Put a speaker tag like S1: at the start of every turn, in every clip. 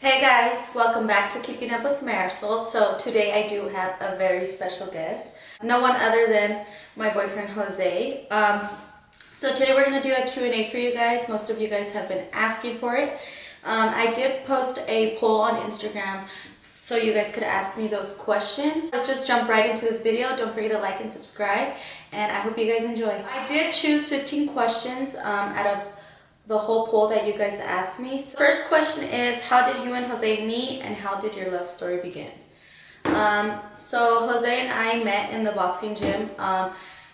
S1: Hey guys, welcome back to Keeping Up with Marisol. So today I do have a very special guest, no one other than my boyfriend Jose. So today we're going to do a Q&A for you guys. Most of you guys have been asking for it. I did post a poll on Instagram so you guys could ask me those questions. Let's just jump right into this video. Don't forget to like and subscribe, and I hope you guys enjoy. I did choose 15 questions out of the whole poll that you guys asked me. So first question is, how did you and Jose meet and how did your love story begin? So Jose and I met in the boxing gym.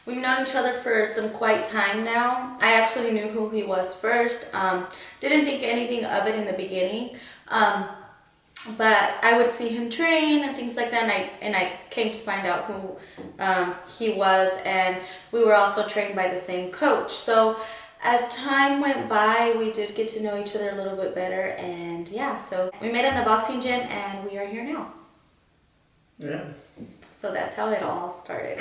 S1: We've known each other for some quite time now. I actually knew who he was first. Didn't think anything of it in the beginning. But I would see him train and things like that, and I came to find out who he was, and we were also trained by the same coach. So as time went by, we did get to know each other a little bit better, and yeah, so we met in the boxing gym and we are here now.
S2: Yeah.
S1: So that's how it all started.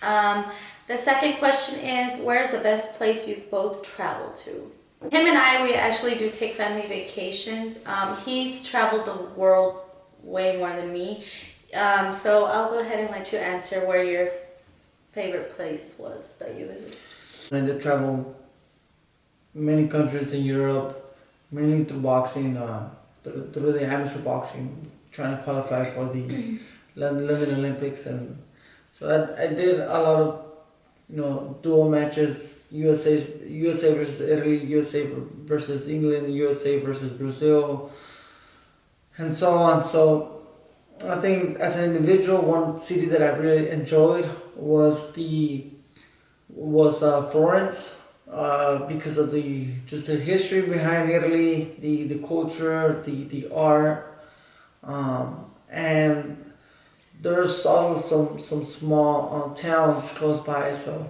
S1: The second question is, where's the best place you both traveled to? Him and I, we actually do take family vacations. He's traveled the world way more than me. So I'll go ahead and let you answer where your favorite place was that you visited.
S2: I did travel many countries in Europe, mainly through boxing, through the amateur boxing, trying to qualify for the London Olympics, and so I did a lot of dual matches, USA versus Italy, USA versus England, USA versus Brazil, and so on. So I think as an individual, one city that I really enjoyed was Florence, because of the history behind Italy, the culture, the art, and there's also some small towns close by. So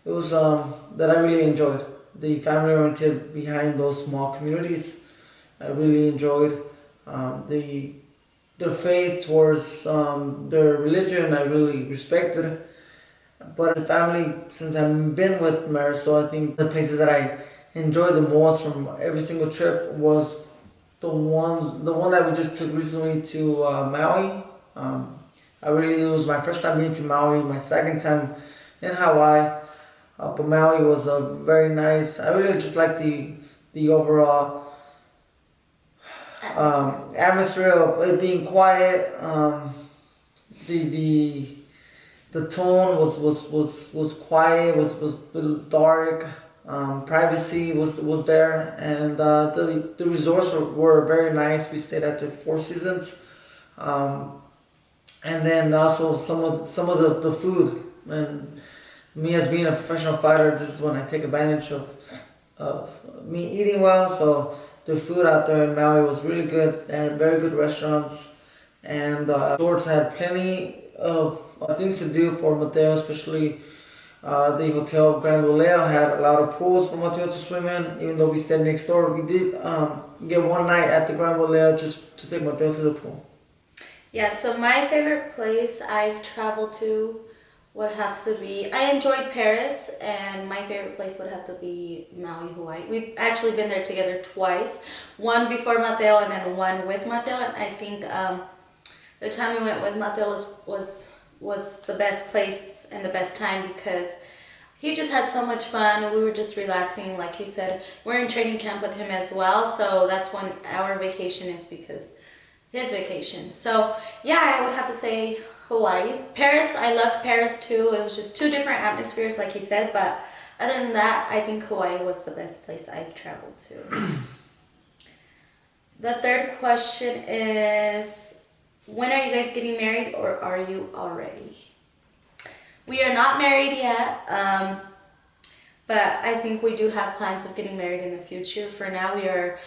S2: it was that I really enjoyed. The family oriented behind those small communities, I really enjoyed. Their faith towards their religion, I really respected. But as a family, since I've been with Marisol, I think the places that I enjoyed the most from every single trip was the one that we just took recently to Maui. It was my first time being to Maui, my second time in Hawaii. But Maui was very nice. I really just like the overall atmosphere of it being quiet. The tone was quiet, was a little dark. Privacy was there, and the resorts were very nice. We stayed at the Four Seasons, and then also some of the food. And me as being a professional fighter, this is when I take advantage of me eating well. So the food out there in Maui was really good. They had very good restaurants, and resorts had plenty of things to do for Mateo, especially the Hotel Grand Boleo had a lot of pools for Mateo to swim in. Even though we stayed next door, we did get one night at the Grand Boleo just to take Mateo to the pool.
S1: Yeah, so my favorite place I've traveled to would have to be, I enjoyed Paris, and my favorite place would have to be Maui, Hawaii. We've actually been there together twice, one before Mateo and then one with Mateo, and I think the time we went with Mateo was the best place and the best time because he just had so much fun. We were just relaxing, like he said. We're in training camp with him as well, so that's when our vacation is, because his vacation. So yeah, I would have to say Hawaii. Paris, I loved Paris too. It was just two different atmospheres, like he said, but other than that, I think Hawaii was the best place I've traveled to. The third question is, when are you guys getting married, or are you already? We are not married yet, but I think we do have plans of getting married in the future. For now, we are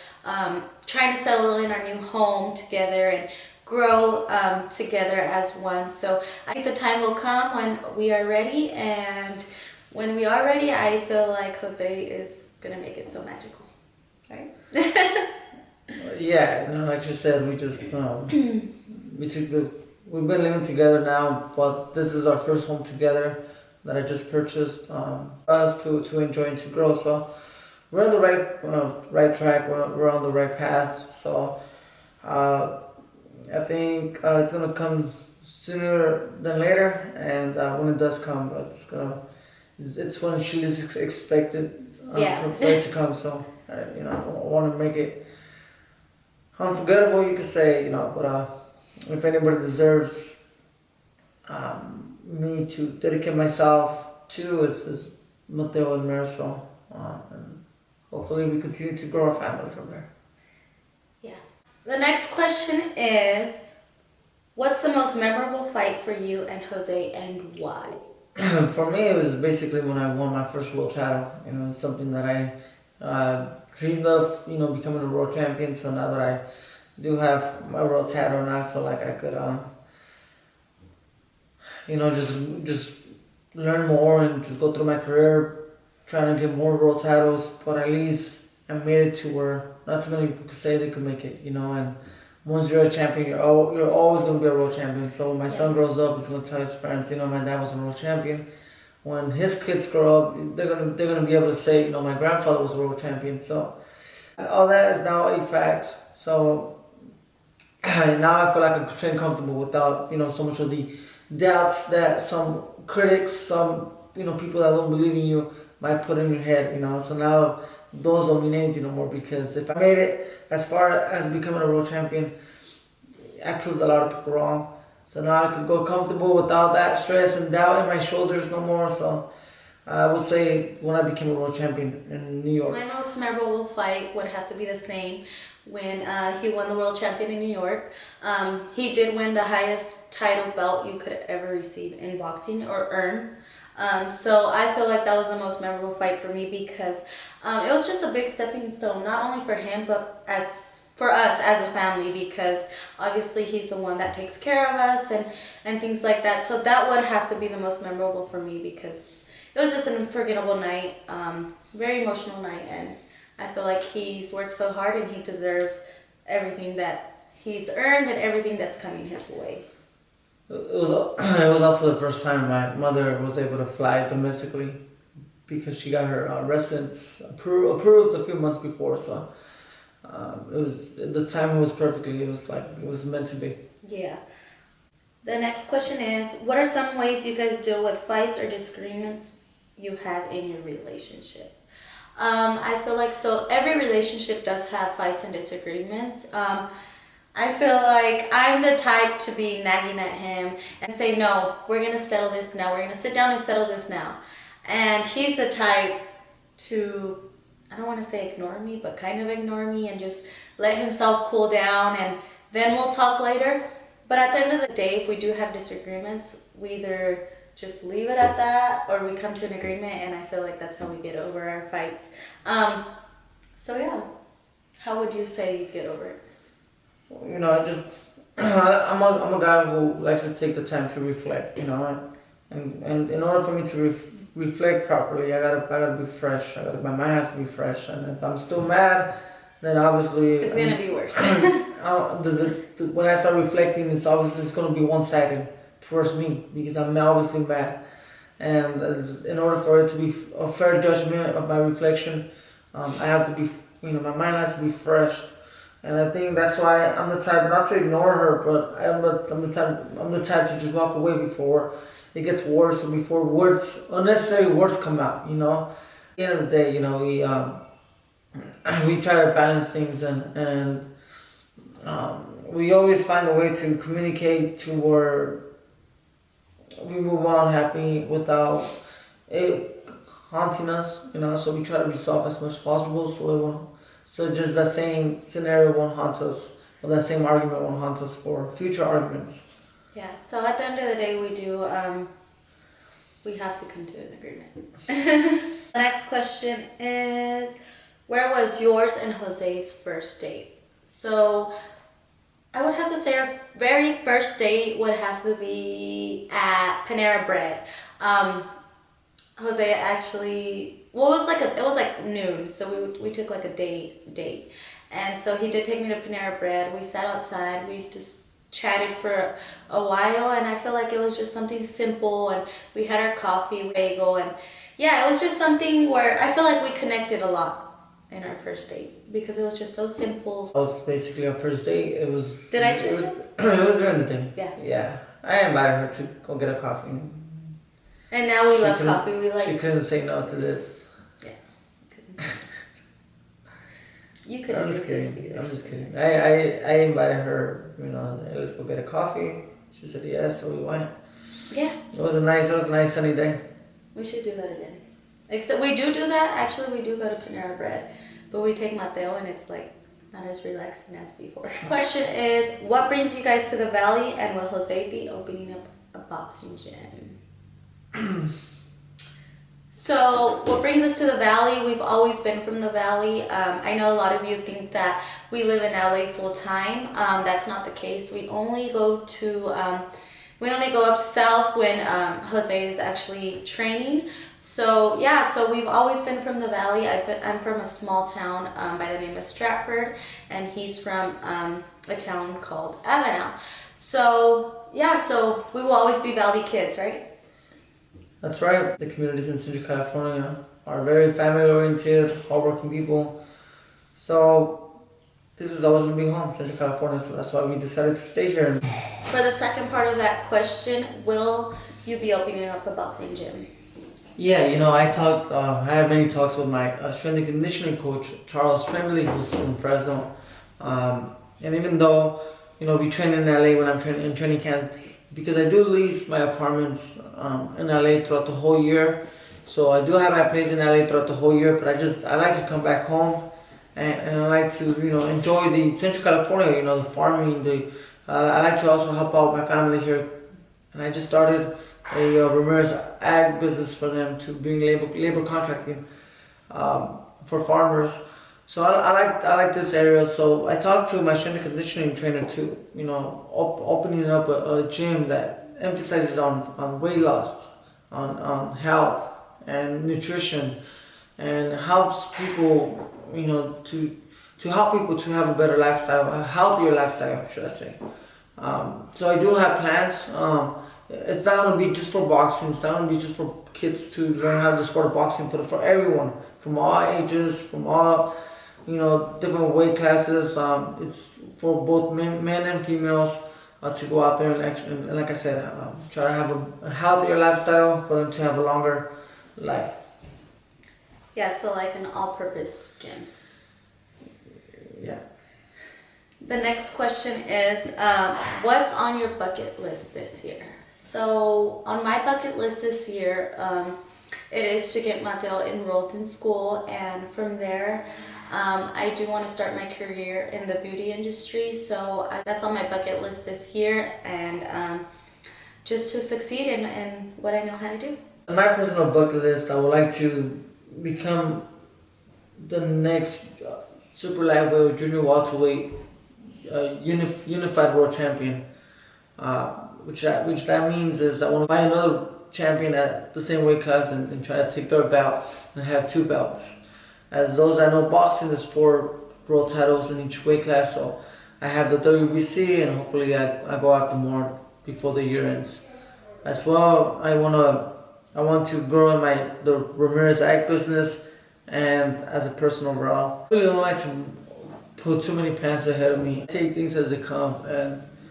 S1: trying to settle in our new home together and grow together as one. So I think the time will come when we are ready, and when we are ready, I feel like Jose is going to make it so magical, right?
S2: Yeah, like you said, we just we've been living together now, but this is our first home together that I just purchased us to enjoy and to grow. So we're on the right track. We're on the right path. So uh, I think it's gonna come sooner than later, and when it does come, it's when she least expected
S1: Yeah.
S2: for it to come. So I want to make it unforgettable, you could say, but if anybody deserves me to dedicate myself to is Mateo and Marisol, and hopefully we continue to grow our family from there.
S1: Yeah. The next question is, what's the most memorable fight for you and Jose, and why?
S2: For me, it was basically when I won my first world title. It's something that I dreamed of, becoming a world champion. So now that I do have my world title, now I feel like I could, just learn more and just go through my career, trying to get more world titles. But at least I made it to where not too many people could say they could make it. And once you're a champion, you're always going to be a world champion. So when my son grows up, he's going to tell his friends, my dad was a world champion. When his kids grow up, they're gonna be able to say, my grandfather was a world champion. So all that is now a fact. So now I feel like I can train comfortable without so much of the doubts that some critics, some people that don't believe in you might put in your head. So now those don't mean anything no more, because if I made it as far as becoming a world champion, I proved a lot of people wrong. So now I can go comfortable without that stress and doubt in my shoulders no more. So I would say when I became a world champion in New York.
S1: My most memorable fight would have to be the same when he won the world champion in New York. He did win the highest title belt you could ever receive in boxing or earn. So I feel like that was the most memorable fight for me, because it was just a big stepping stone, not only for him, but for us as a family, because obviously he's the one that takes care of us and things like that. So that would have to be the most memorable for me, because it was just an unforgettable night, very emotional night, and I feel like he's worked so hard and he deserves everything that he's earned and everything that's coming his way.
S2: It was also the first time my mother was able to fly domestically, because she got her residence approved a few months before. So the timing was perfectly. It was like it was meant to be.
S1: Yeah. The next question is, what are some ways you guys deal with fights or disagreements you have in your relationship? I feel like, so every relationship does have fights and disagreements. I feel like I'm the type to be nagging at him and say, no, we're going to settle this now. We're going to sit down and settle this now. And he's the type to, I don't want to say ignore me, but kind of ignore me and just let himself cool down, and then we'll talk later. But at the end of the day, if we do have disagreements, we either just leave it at that or we come to an agreement, and I feel like that's how we get over our fights. So yeah, how would you say you get over it?
S2: I just I'm a guy who likes to take the time to reflect. And in order for me to reflect properly, I gotta be fresh. My mind has to be fresh, and if I'm still mad, then obviously
S1: it's gonna be worse.
S2: When I start reflecting, it's obviously it's gonna be one-sided towards me, because I'm obviously mad. And in order for it to be a fair judgment of my reflection, I have to be, my mind has to be fresh. And I think that's why I'm the type not to ignore her, but I'm the type to just walk away before it gets worse, or before unnecessary words come out. At the end of the day, we try to balance things, and we always find a way to communicate to where we move on happy without it haunting us. So we try to resolve as much as possible, so just that same scenario won't haunt us, or that same argument won't haunt us for future arguments.
S1: Yeah, so at the end of the day, we have to come to an agreement. The next question is, where was yours and Jose's first date? So I would have to say our very first date would have to be at Panera Bread. Jose actually, well, it was like noon, so we took like a date, and so he did take me to Panera Bread. We sat outside, we just chatted for a while, and I feel like it was just something simple, and we had our coffee, bagel, and yeah, it was just something where I feel like we connected a lot. in our first date because it was just so simple.
S2: It was basically our first date. It was.
S1: Did I
S2: It
S1: choose
S2: was.
S1: it?
S2: It was during the day.
S1: Yeah.
S2: Yeah. I invited her to go get a coffee.
S1: And now we
S2: She
S1: love
S2: couldn't-
S1: coffee. We like.
S2: She couldn't say no to this.
S1: Yeah. Couldn't say no. You couldn't
S2: I'm just
S1: resist
S2: kidding.
S1: either.
S2: I'm just kidding. I invited her. Hey, let's go get a coffee. She said yes, so we went.
S1: Yeah.
S2: It was a nice sunny day.
S1: We should do that again. Except we do that. Actually, we do go to Panera Bread, but we take Mateo, and it's like not as relaxing as before. Question is, what brings you guys to the Valley, and will Jose be opening up a boxing gym? So, what brings us to the Valley? We've always been from the Valley. I know a lot of you think that we live in LA full time. That's not the case. We only go up south when Jose is actually training. So yeah, so we've always been from the Valley. I'm from a small town by the name of Stratford, and he's from a town called Avenel. So yeah, so we will always be Valley kids, right?
S2: That's right. The communities in Central California are very family-oriented, hardworking people. So this is always going to be home, Central California. So that's why we decided to stay here.
S1: For the second part of that question, will you be opening up a boxing gym?
S2: Yeah, I had many talks with my strength and conditioning coach, Charles Tremblay, who's from Fresno. And even though, we train in LA when I'm training in training camps, because I do lease my apartments in LA throughout the whole year. So I do have my place in LA throughout the whole year, but I like to come back home and I like to, enjoy the Central California, the farming, I like to also help out my family here. And I just started a Ramirez ag business for them to bring labor contracting for farmers. So I like this area. So I talked to my strength and conditioning trainer to opening up a gym that emphasizes on weight loss, on health and nutrition, and helps people to help people to have a better lifestyle, a healthier lifestyle, should I say. So I do have plans. It's not going to be just for boxing. It's not going to be just for kids to learn how to do sport of boxing, but for everyone, from all ages, from all, different weight classes. It's for both men and females to go out there and like I said, try to have a healthier lifestyle for them to have a longer life.
S1: Yeah, so like an all-purpose gym.
S2: Yeah.
S1: The next question is, what's on your bucket list this year? So on my bucket list this year, it is to get Mateo enrolled in school, and from there, I do want to start my career in the beauty industry. So that's on my bucket list this year, and just to succeed in what I know how to do.
S2: On my personal bucket list, I would like to become the next super lightweight or junior welterweight unified world champion. Which that means is I want to find another champion at the same weight class and try to take their belt and have 2 belts. As those I know, boxing is 4 world titles in each weight class, so I have the WBC and hopefully I go after more before the year ends. As well, I want to grow in the Ramirez ag business and as a person overall. I really don't like to put too many plans ahead of me. I take things as they come,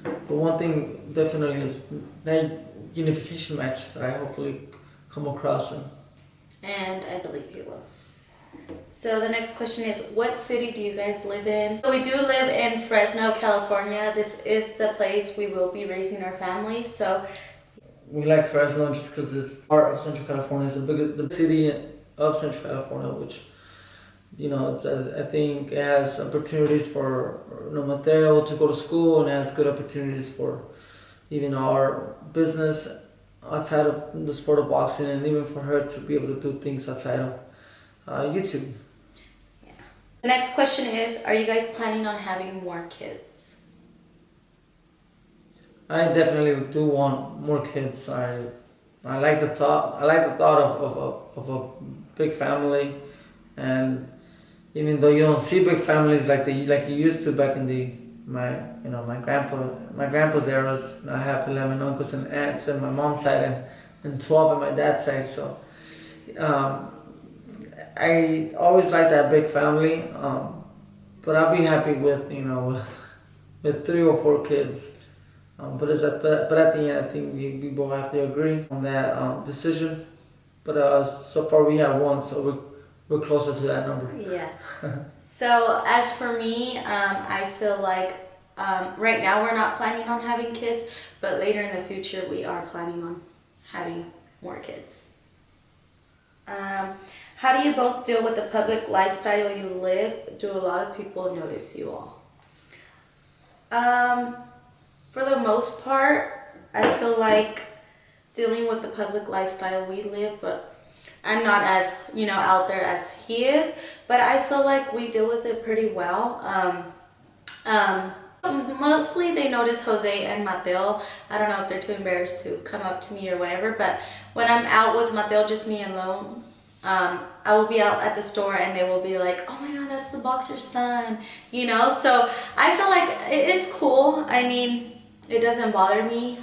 S2: but one thing definitely is that unification match that I hopefully come across.
S1: And I believe you will. So the next question is, what city do you guys live in? So we do live in Fresno, California. This is the place we will be raising our family. So
S2: we like Fresno just because it's part of Central California. It's the city of Central California, which I think it has opportunities for Mateo to go to school, and it has good opportunities for even our business outside of the sport of boxing, and even for her to be able to do things outside of YouTube.
S1: Yeah. The next question is, are you guys planning on having more kids?
S2: I definitely do want more kids. I like the thought. I like the thought of a big family, and even though you don't see big families like you used to back in my grandpa's eras. I have 11 uncles and aunts on my mom's side and 12 on my dad's side. So I always like that big family, but I'll be happy with with 3 or 4 kids. But at the end, I think we both have to agree on that decision. But so far we have one, so we're closer to that number.
S1: Yeah. So as for me, I feel like right now we're not planning on having kids, but later in the future we are planning on having more kids. How do you both deal with the public lifestyle you live? Do a lot of people notice you all? For the most part, I feel like dealing with the public lifestyle we live, but I'm not as, out there as he is, but I feel like we deal with it pretty well. Mostly they notice Jose and Mateo. I don't know if they're too embarrassed to come up to me or whatever, but when I'm out with Mateo, just me alone, I will be out at the store and they will be like, oh my god, that's the boxer's son, so I feel like it's cool. I mean, it doesn't bother me.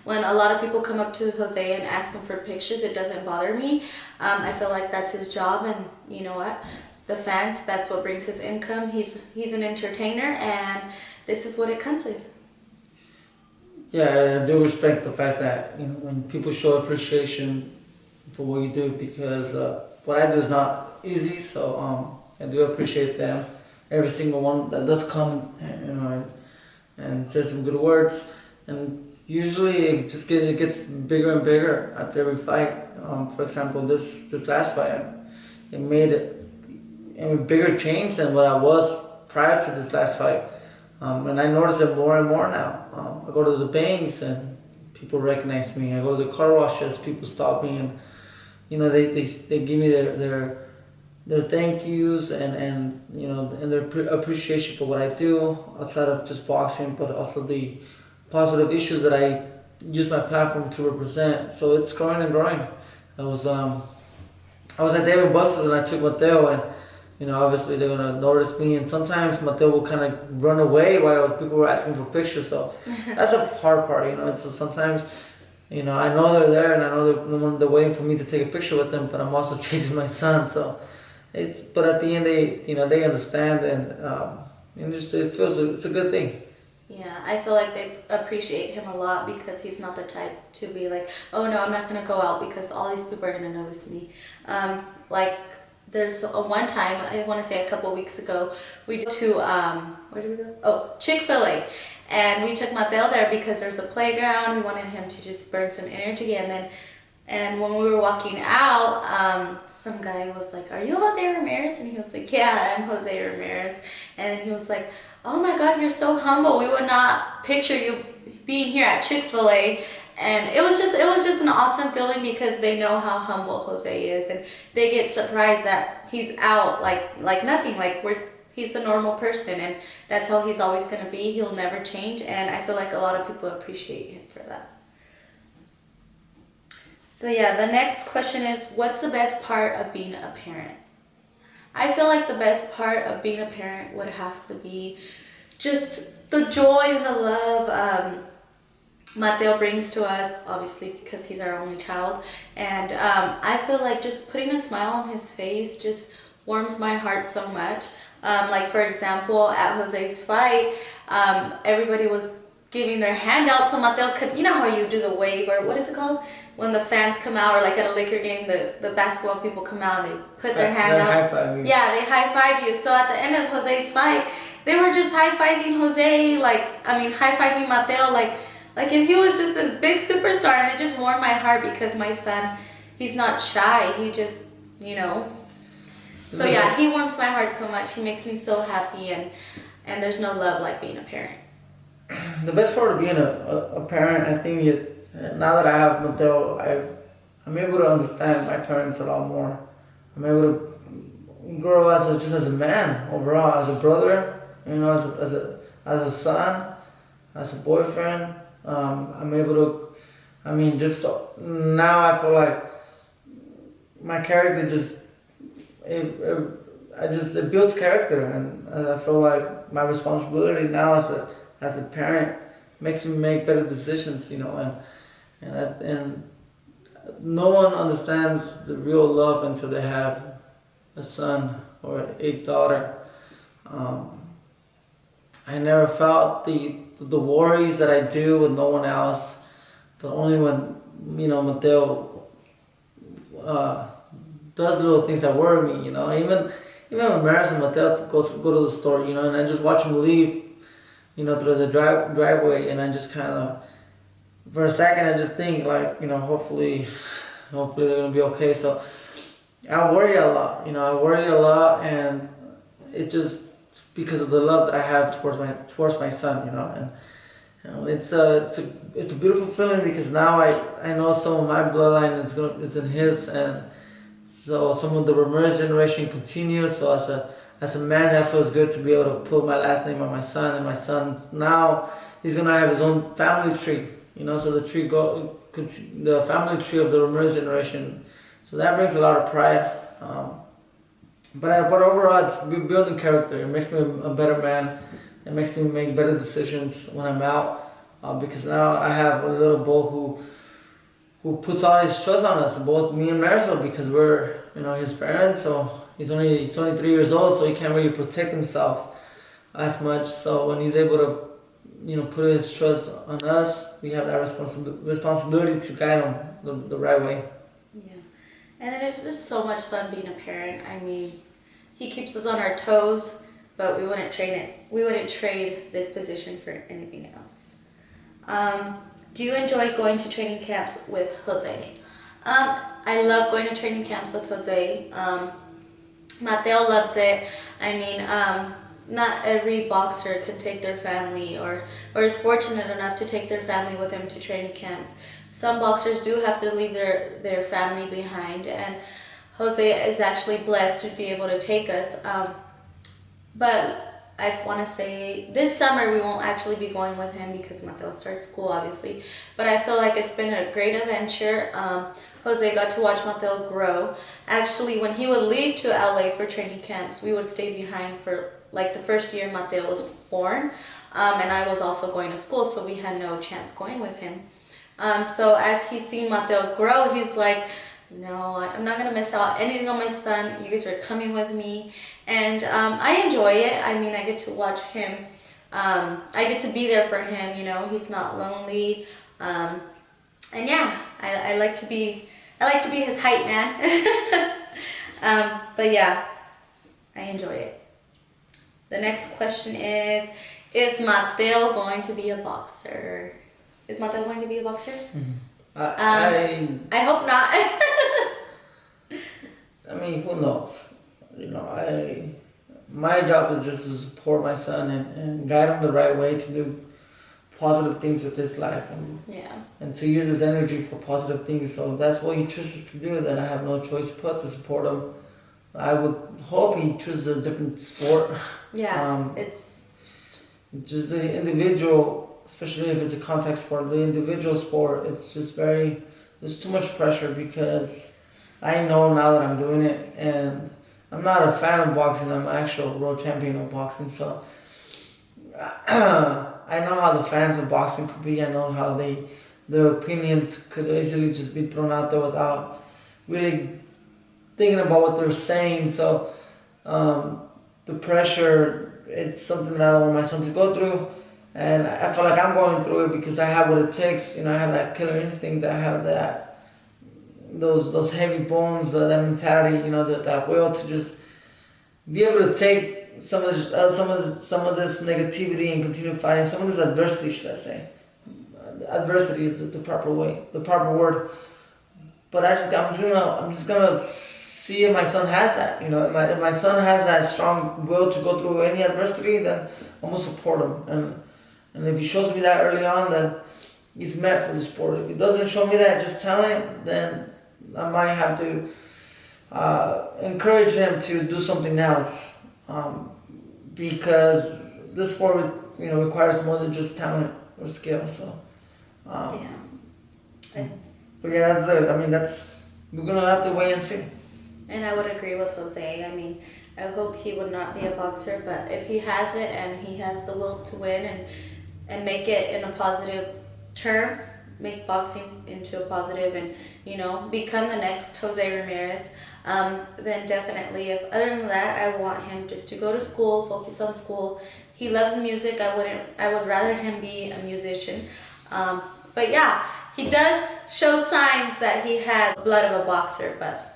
S1: When a lot of people come up to Jose and ask him for pictures, it doesn't bother me. I feel like that's his job, and you know what? The fans, that's what brings his income. He's an entertainer, and this is what it comes with.
S2: Yeah, I do respect the fact that when people show appreciation for what you do, because what I do is not easy. So I do appreciate them, every single one that does come, and says some good words. And usually it gets bigger and bigger after every fight. For example, this last fight, it made a bigger change than what I was prior to this last fight. And I notice it more and more now. I go to the banks and people recognize me. I go to the car washes, people stop me, and they give me their thank yous and their appreciation for what I do outside of just boxing, but also the positive issues that I use my platform to represent. So it's growing and growing. I was at David Buster's and I took Mateo, and obviously they're gonna notice me, and sometimes Mateo will kind of run away while people were asking for pictures. So that's a hard part, So sometimes I know they're there and I know they're waiting for me to take a picture with them, but I'm also chasing my son. So but at the end they understand, and it's a good thing.
S1: Yeah, I feel like they appreciate him a lot because he's not the type to be like, oh no, I'm not gonna go out because all these people are gonna notice me. Like there's one time, I want to say a couple weeks ago, we went to where did we go? Oh, Chick-fil-A, and we took Mateo there because there's a playground. We wanted him to just burn some energy, and when we were walking out, some guy was like, are you Jose Ramirez? And he was like, yeah, I'm Jose Ramirez. And then he was like, oh my god, you're so humble. We would not picture you being here at Chick-fil-A. And it was just an awesome feeling because they know how humble Jose is, and they get surprised that he's out like nothing, he's a normal person, and that's how he's always going to be. He'll never change, and I feel like a lot of people appreciate him for that. So yeah, the next question is, what's the best part of being a parent? I feel like the best part of being a parent would have to be just the joy and the love Mateo brings to us, obviously because he's our only child. And I feel like just putting a smile on his face just warms my heart so much. Like for example, at Jose's fight, everybody was giving their hand out so Mateo could, you know how you do the wave, or what is it called? When the fans come out, or like at a Laker game, the basketball people come out and they put their hand out.
S2: High-five you.
S1: Yeah, they high-five you. So at the end of Jose's fight, they were just high-fiving Jose, high-fiving Mateo, like if he was just this big superstar, and it just warmed my heart because my son, he's not shy, he just, So yeah, he warms my heart so much, he makes me so happy, and there's no love like being a parent.
S2: The best part of being a parent, I think, now that I have Mateo, I'm able to understand my parents a lot more. I'm able to grow just as a man overall, as a brother, as a son, as a boyfriend. I'm able to, now I feel like my character it builds character, and I feel like my responsibility now as a parent makes me make better decisions, and no one understands the real love until they have a son or a daughter. Um, I never felt the worries that I do with no one else, but only when Mateo uh, does little things that worry me. Even when Maris and Mateo go to the store, and I just watch them leave, through the driveway, and I just kind of, for a second, I just think like, hopefully they're gonna be okay. So I worry a lot, I worry a lot, and it just because of the love that I have towards my son, and it's a beautiful feeling because now I know some of my bloodline is in his, and so some of the Ramirez generation continues. So as a man, that feels good to be able to put my last name on my son, and my son's now he's gonna have his own family tree, so the family tree of the Ramirez generation. So that brings a lot of pride. But overall, it's building character. It makes me a better man. It makes me make better decisions when I'm out. Because now I have a little boy who puts all his trust on us, both me and Marisol, because we're his parents. So he's only 3 years old, so he can't really protect himself as much. So when he's able to put his trust on us, we have that responsibility to guide him the right way.
S1: Yeah. And then it's just so much fun being a parent. I mean, he keeps us on our toes, but we wouldn't trade it. We wouldn't trade this position for anything else. Do you enjoy going to training camps with Jose? I love going to training camps with Jose. Mateo loves it. I mean, not every boxer could take their family or is fortunate enough to take their family with them to training camps. Some boxers do have to leave their family behind, and Jose is actually blessed to be able to take us. But I want to say this summer we won't actually be going with him because Mateo starts school, obviously. But I feel like it's been a great adventure. Jose got to watch Mateo grow. Actually, when he would leave to LA for training camps, we would stay behind for like the first year Mateo was born. And I was also going to school, so we had no chance going with him. So as he's seen Mateo grow, he's like, no, I'm not going to miss out anything on my son. You guys are coming with me. And I enjoy it. I mean, I get to watch him. I get to be there for him, he's not lonely. And yeah, I like to be his hype man. But yeah, I enjoy it. The next question is Mateo going to be a boxer? Is Mateo going to be a boxer?
S2: Mm-hmm.
S1: I hope not.
S2: I mean, who knows? My job is just to support my son and guide him the right way to do positive things with his life and to use his energy for positive things. So if that's what he chooses to do, then I have no choice but to support him. I would hope he chooses a different sport.
S1: Yeah,
S2: it's just the individual, especially if it's a contact sport, the individual sport, it's just there's too much pressure because I know now that I'm doing it, and I'm not a fan of boxing. I'm an actual world champion of boxing, so I know how the fans of boxing could be. I know how their opinions could easily just be thrown out there without really thinking about what they're saying. So the pressure, it's something that I don't want my son to go through, and I feel like I'm going through it because I have what it takes. I have that killer instinct. I have those heavy bones, that mentality, that will to just be able to take some of this negativity and continue fighting, some of this adversity, should I say? Adversity is the proper word. But I'm just gonna see if my son has that. If my son has that strong will to go through any adversity, then I'm gonna support him. And if he shows me that early on, then he's meant for the sport. If he doesn't show me that, just talent, then I might have to encourage him to do something else, because this sport requires more than just talent or skill. So but yeah, that's it. I mean, we're gonna have to wait and see.
S1: And I would agree with Jose. I mean, I hope he would not be a boxer, but if he has it and he has the will to win and make it in a positive term, make boxing into a positive and become the next Jose Ramirez, then definitely. If other than that, I want him just to go to school, focus on school. He loves music. I would rather him be a musician. But yeah, he does show signs that he has blood of a boxer, but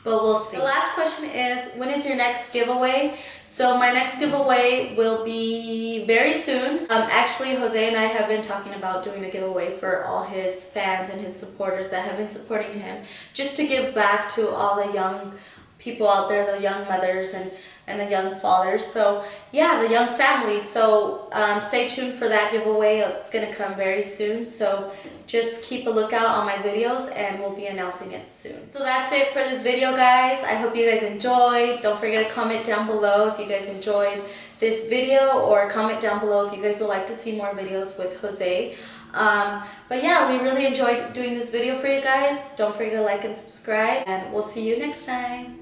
S1: we'll see. The last question is, when is your next giveaway? So my next giveaway will be very soon. Actually, Jose and I have been talking about doing a giveaway for all his fans and his supporters that have been supporting him, just to give back to all the young people out there, the young mothers and the young fathers. So yeah, the young family. So stay tuned for that giveaway. It's gonna come very soon. So just keep a lookout on my videos and we'll be announcing it soon. So that's it for this video, guys. I hope you guys enjoyed. Don't forget to comment down below if you guys enjoyed this video, or comment down below if you guys would like to see more videos with Jose. But yeah, we really enjoyed doing this video for you guys. Don't forget to like and subscribe, and we'll see you next time.